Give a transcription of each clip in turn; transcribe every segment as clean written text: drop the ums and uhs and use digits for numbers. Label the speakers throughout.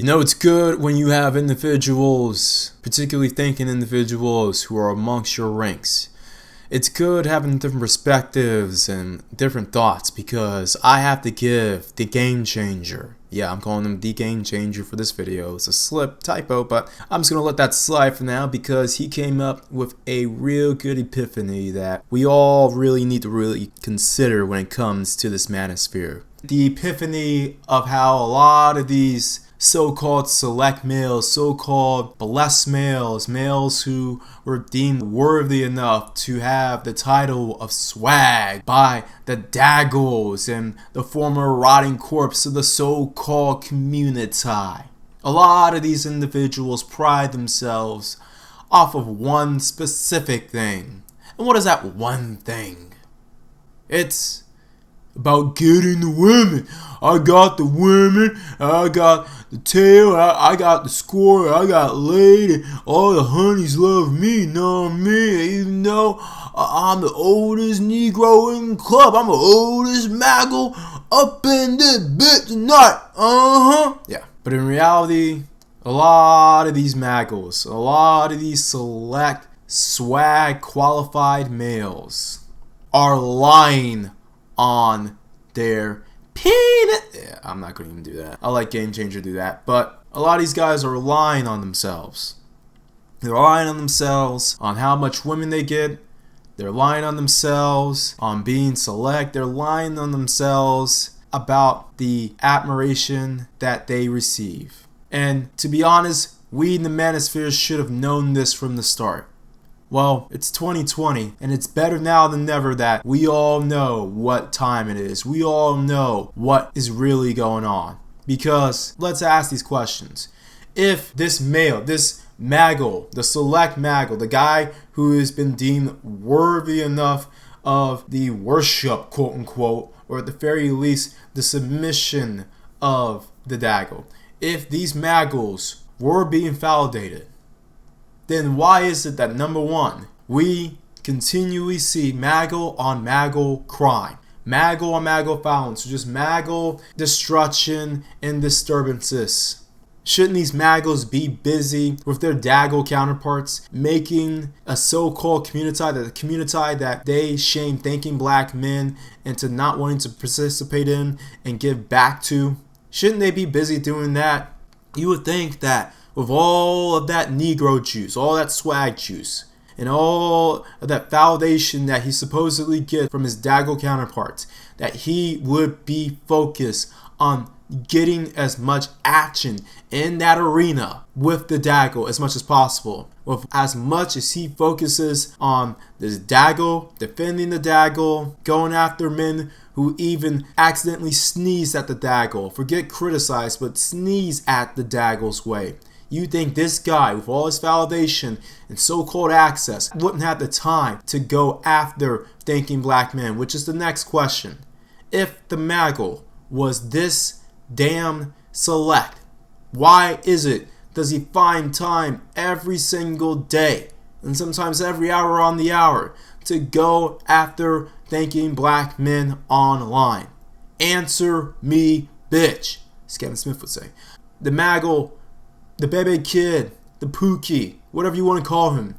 Speaker 1: You know, it's good when you have individuals, particularly thinking individuals, who are amongst your ranks. It's good having different perspectives and different thoughts because I have to give the game changer. Yeah, I'm calling him the game changer for this video. It's a slip typo, but I'm just going to let that slide for now because he came up with a real good epiphany that we all really need to consider when it comes to this manosphere. The epiphany of how a lot of these so-called select males, so-called blessed males, males who were deemed worthy enough to have the title of swag by the Daggles and the former rotting corpse of the so-called Communitah. A lot of these individuals pride themselves off of one specific thing. And what is that one thing? It's about getting the women. I got the women, I got the tail, I got the score, I got laid, and all the honeys love me, not me, even though I'm the oldest Negro in the club. I'm the oldest Maggle up in this bit tonight. Yeah. But in reality, a lot of these Maggles, a lot of these select swag qualified males are lying on their peanut. Yeah, I'm not going to even do that. I'll let Game Changer do that. But a lot of these guys are lying on themselves. They're lying on themselves on how much women they get. They're lying on themselves on being select. They're lying on themselves about the admiration that they receive. And to be honest, we in the manosphere should have known this from the start. Well, it's 2020, and it's better now than never that we all know what time it is. We all know what is really going on. Because let's ask these questions. If this male, this Maggle, the select Maggle, the guy who has been deemed worthy enough of the worship, quote unquote, or at the very least, the submission of the Daggle, if these Maggles were being validated, then why is it that, number one, we continually see Maggle on Maggle crime, Maggle on Maggle violence, or just Maggle destruction and disturbances? Shouldn't these Maggles be busy with their Daggle counterparts, making a so-called community that they shame thinking black men into not wanting to participate in and give back to? Shouldn't they be busy doing that? You would think that with all of that Negro juice, all that swag juice, and all of that validation that he supposedly gets from his Daggle counterparts, that he would be focused on getting as much action in that arena with the Daggle as much as possible. With as much as he focuses on this Daggle, defending the Daggle, going after men who even accidentally sneeze at the Daggle. Forget criticize, but sneeze at the Daggle's way. You think this guy, with all his validation and so-called access, wouldn't have the time to go after thinking black men? Which is the next question. If the Maggle was this damn select, why does he find time every single day, and sometimes every hour on the hour, to go after thinking black men online? Answer me, bitch, as Kevin Smith would say. The Maggle, the baby kid, the Pookie, whatever you want to call him,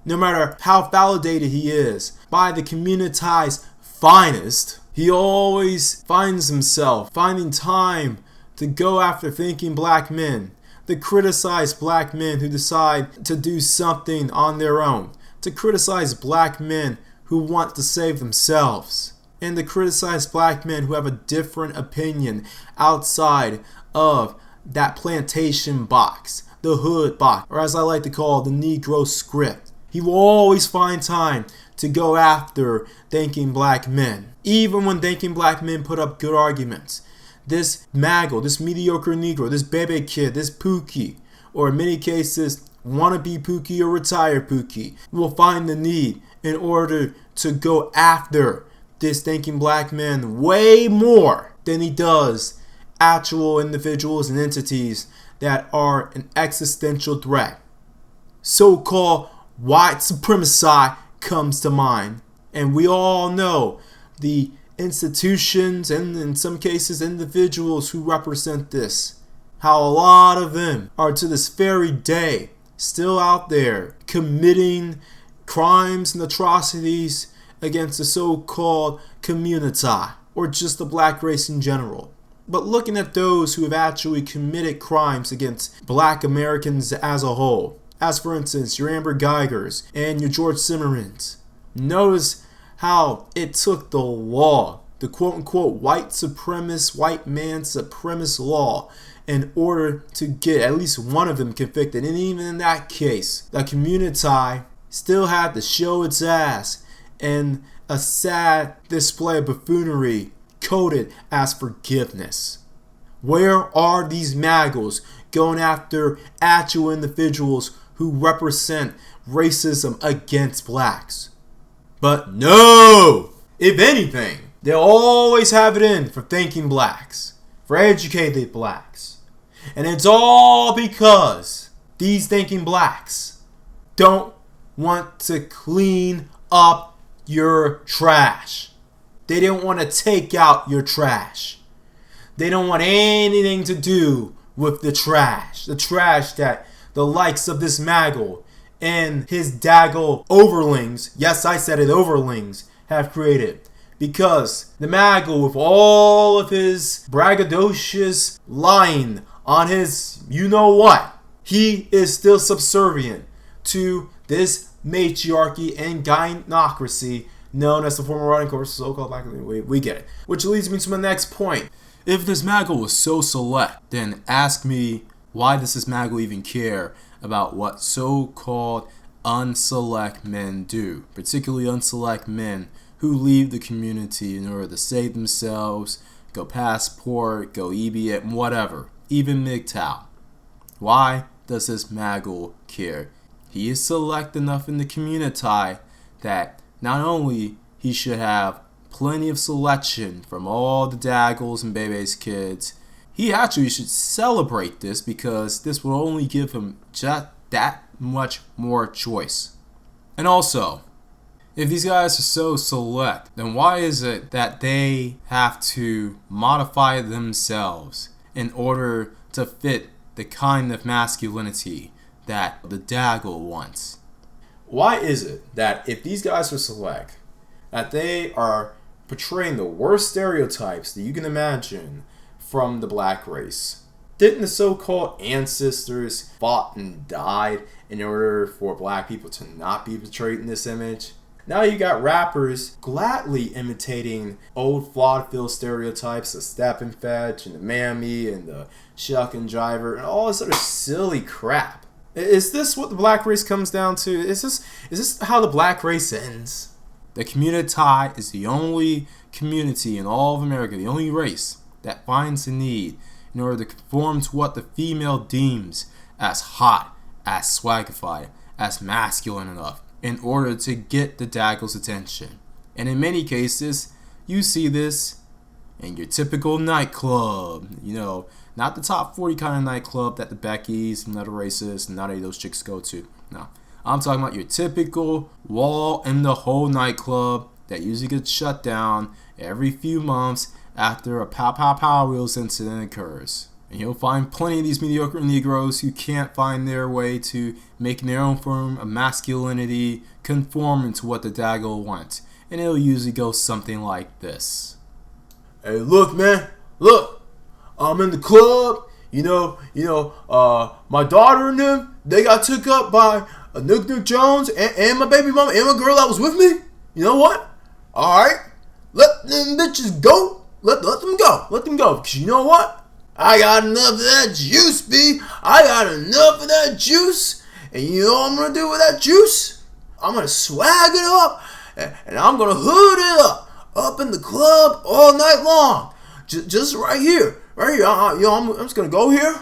Speaker 1: no matter how validated he is by the Communitah's finest, he always finds himself finding time to go after thinking black men, to criticize black men who decide to do something on their own, to criticize black men who want to save themselves, and to criticize black men who have a different opinion outside of that plantation box, the hood box, or as I like to call the Negro script. He will always find time to go after thinking black men, even when thinking black men put up good arguments. This Maggle, this mediocre Negro, this baby kid, this Pookie, or in many cases wannabe Pookie or retired Pookie, will find the need in order to go after this thinking black man way more than he does actual individuals and entities that are an existential threat. So-called white supremacy comes to mind, and we all know the institutions and in some cases individuals who represent this how a lot of them are to this very day still out there committing crimes and atrocities against the so-called Communitah, or just the black race in general. But looking at those who have actually committed crimes against black Americans as a whole, as for instance your Amber Geigers and your George Zimmermans, notice how it took the law, the quote-unquote white supremacist, white man supremacist law, in order to get at least one of them convicted. And even in that case, the Communitah still had to show its ass in a sad display of buffoonery coded as forgiveness. Where are these Maggles going after actual individuals who represent racism against blacks? But no! If anything, they'll always have it in for thinking blacks, for educated blacks. And it's all because these thinking blacks don't want to clean up your trash. They don't want to take out your trash. They don't want anything to do with the trash that the likes of this Maggle and his daggle overlings, yes, I said it, overlings, have created. Because the Maggle, with all of his braggadocious lying on his you-know-what, he is still subservient to this matriarchy and gynocracy known as the former running course, so-called black. We get it. Which leads me to my next point. If this Maggle was so select, then ask me, why does this Maggle even care about what so-called unselect men do? Particularly unselect men who leave the community in order to save themselves, go passport, go EB, whatever, even MGTOW. Why does this Maggle care? He is select enough in the Communitah that not only he should have plenty of selection from all the daggles and baby's kids, he actually should celebrate this, because this will only give him just that much more choice. And also, if these guys are so select, then why is it that they have to modify themselves in order to fit the kind of masculinity that the daggle wants? Why is it that if these guys are select, that they are portraying the worst stereotypes that you can imagine from the black race? Didn't the so-called ancestors fought and died in order for black people to not be portrayed in this image? Now you got rappers gladly imitating old vaudeville stereotypes, the step and fetch and the mammy and the shuck and driver and all this other silly crap. Is this what the black race comes down to? Is this how the black race ends? The Communitah is the only community in all of America, the only race that finds the need in order to conform to what the female deems as hot, as swagified, as masculine enough, in order to get the daggle's attention. And in many cases, you see this in your typical nightclub. You know, not the top 40 kind of nightclub that the Beckys and other races and none of those chicks go to. No, I'm talking about your typical wall in the hole nightclub that usually gets shut down every few months after a Pow Wheels incident occurs. And you'll find plenty of these mediocre Negroes who can't find their way to making their own form of masculinity conforming to what the daggle wants. And it'll usually go something like this. Hey, look, man, look, I'm in the club, my daughter and them, they got took up by Nook Jones and my baby mama and my girl that was with me. You know what? Alright, let them bitches go. Let them go. Let them go. Because you know what? I got enough of that juice, B. I got enough of that juice. And you know what I'm going to do with that juice? I'm going to swag it up. And I'm going to hood it up in the club all night long. Just right here. Right here. I'm just going to go here.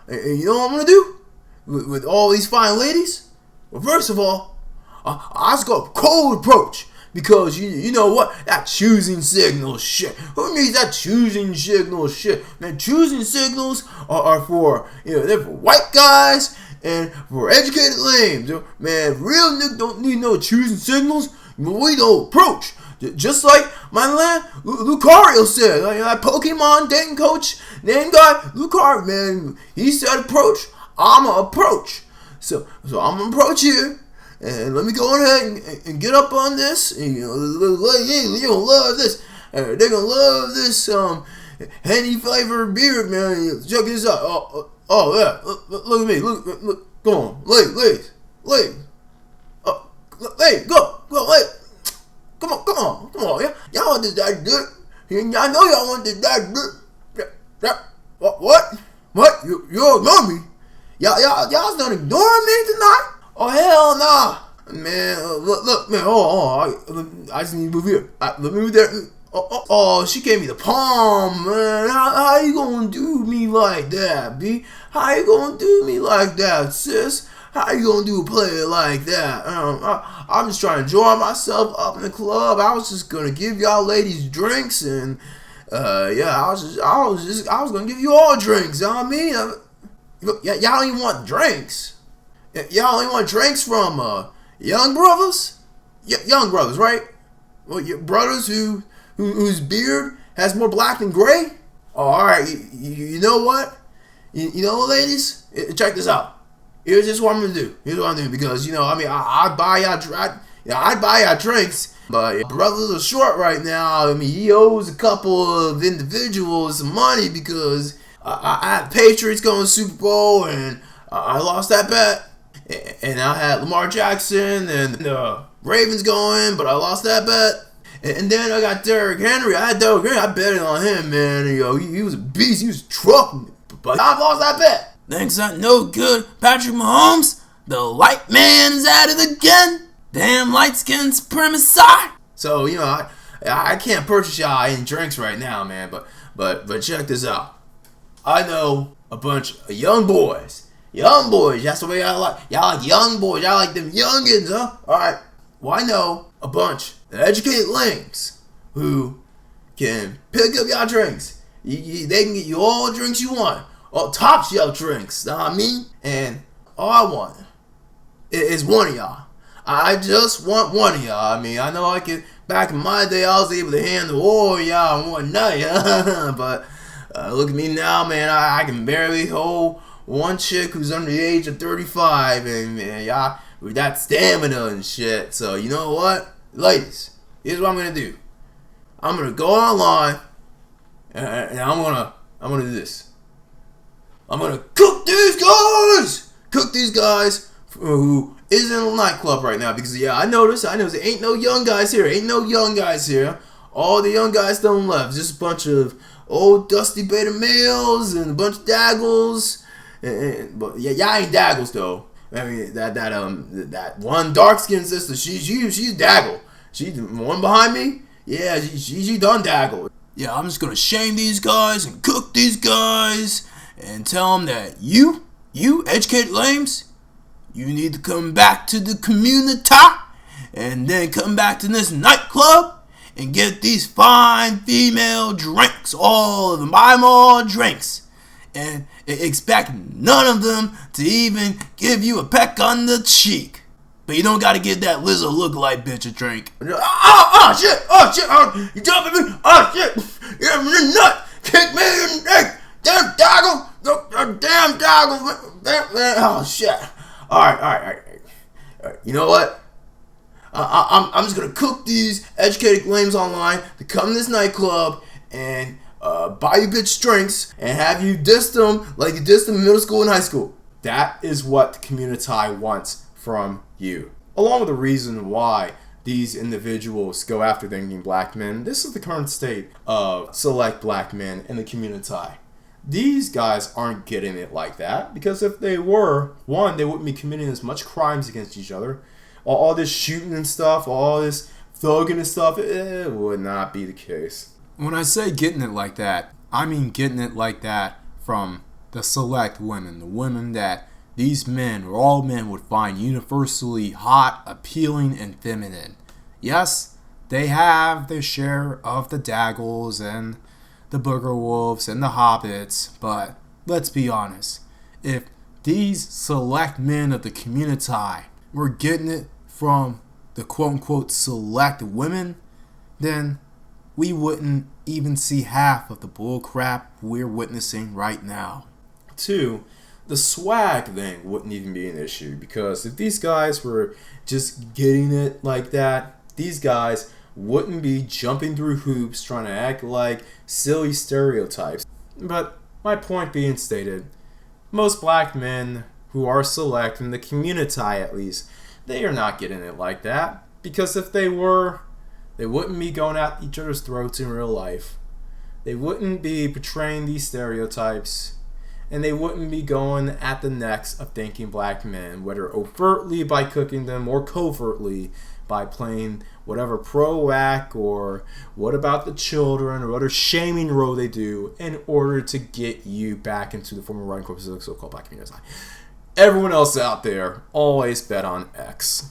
Speaker 1: And you know what I'm going to do? With all these fine ladies? Well, first of all, I just got a cold approach. Because you know what? That choosing signal shit. Who needs that choosing signal shit? Man, choosing signals are for, they're for white guys and for educated lames. Man, real niggas don't need no choosing signals. We don't approach.
Speaker 2: Just like my man Lucario said, that Pokemon dating coach named guy Lucario, man, he said approach, I'ma approach. So I'm gonna approach here, and let me go ahead and get up on this. And, you're gonna love this. They're gonna love this honey flavored beer, man. Check this out. Oh yeah, look at me. Look. Come on, ladies. Hey, go, wait. Come on. Yeah, y'all want this that good? I know y'all want this that good. What? You ignore me? Y'all's not ignoring me tonight? Oh hell nah, man. Look, man. I just need to move here. Let me move there. Oh, she gave me the palm, man. How you gonna do me like that, B? How you gonna do me like that, sis? How you gonna do a play like that? I'm just trying to enjoy myself up in the club. I was just gonna give y'all ladies drinks, and I was gonna give you all drinks. You know what I mean? Y'all don't even want drinks. Y'all only want drinks from young brothers. Young brothers, right? Well, your brothers whose beard has more black than gray. Oh, all right. You know what? You know what, ladies? Check this out. Here's just what I'm gonna do. Because I'd buy y'all drinks, but brothers are short right now. I mean, he owes a couple of individuals some money because I had Patriots going to the Super Bowl and I lost that bet, and I had Lamar Jackson and the Ravens going, but I lost that bet. And then I got Derrick Henry. I betted on him, man. And, he was a beast. He was trucking, but I lost that bet.
Speaker 3: Thanks that no good Patrick Mahomes. The white man is at it again. Damn light-skinned supremacy.
Speaker 2: So, I can't purchase y'all any drinks right now, man. But check this out. I know a bunch of young boys. Young boys. That's the way y'all like. Y'all like young boys. Y'all like them youngins, huh? All right. Well, I know a bunch of educated lames who can pick up y'all drinks. They can get you all the drinks you want. All top shelf drinks. Know what I mean? And all I want is one of y'all. I just want one of y'all. I mean, I know back in my day, I was able to handle all of y'all in one night. But look at me now, man. I can barely hold one chick who's under the age of 35. And, man, y'all with that stamina and shit. So, you know what? Ladies, here's what I'm going to do. I'm going to go online and I'm going to do this. I'm going to cook these guys who is in a nightclub right now. Because, I noticed there ain't no young guys here. All the young guys don't left. Just a bunch of old dusty beta males and a bunch of daggles. But y'all ain't daggles though. I mean that one dark skinned sister, she's daggle. She's the one behind me. Yeah, she done daggle.
Speaker 3: Yeah, I'm just gonna shame these guys and cook these guys and tell them that you educated lames, you need to come back to the Communitah and then come back to this nightclub and get these fine female drinks, all of them. Buy them all drinks. And expect none of them to even give you a peck on the cheek. But you don't gotta give that Lizzo lookalike bitch a drink.
Speaker 2: Oh shit, you jumping me, oh shit, you're a nut, kick me in the neck, damn doggle, oh shit. Alright, you know what? I'm just gonna cook these educated lames online to come to this nightclub and buy you bitch drinks and have you diss them like you dissed them in middle school and high school.
Speaker 1: That is what the Communitah wants from you. Along with the reason why these individuals go after thinking black men, this is the current state of select black men in the Communitah. These guys aren't getting it like that, because if they were, one, they wouldn't be committing as much crimes against each other. All this shooting and stuff, all this thugging and stuff, it would not be the case. When I say getting it like that, I mean getting it like that from the select women, the women that these men, or all men, would find universally hot, appealing, and feminine. Yes, they have their share of the daggles and the booger wolves and the hobbits, but let's be honest. If these select men of the Communitah were getting it from the quote-unquote select women, then we wouldn't even see half of the bullcrap we're witnessing right now. 2, the swag thing wouldn't even be an issue, because if these guys were just getting it like that, these guys wouldn't be jumping through hoops trying to act like silly stereotypes. But my point being stated, most black men who are select, in the Communitah at least, they are not getting it like that, because if they were, they wouldn't be going at each other's throats in real life. They wouldn't be portraying these stereotypes, and they wouldn't be going at the necks of thinking black men, whether overtly by cooking them or covertly by playing whatever pro-act or what about the children or other shaming role they do in order to get you back into the former running corpus of the so-called black community. Everyone else out there, always bet on X.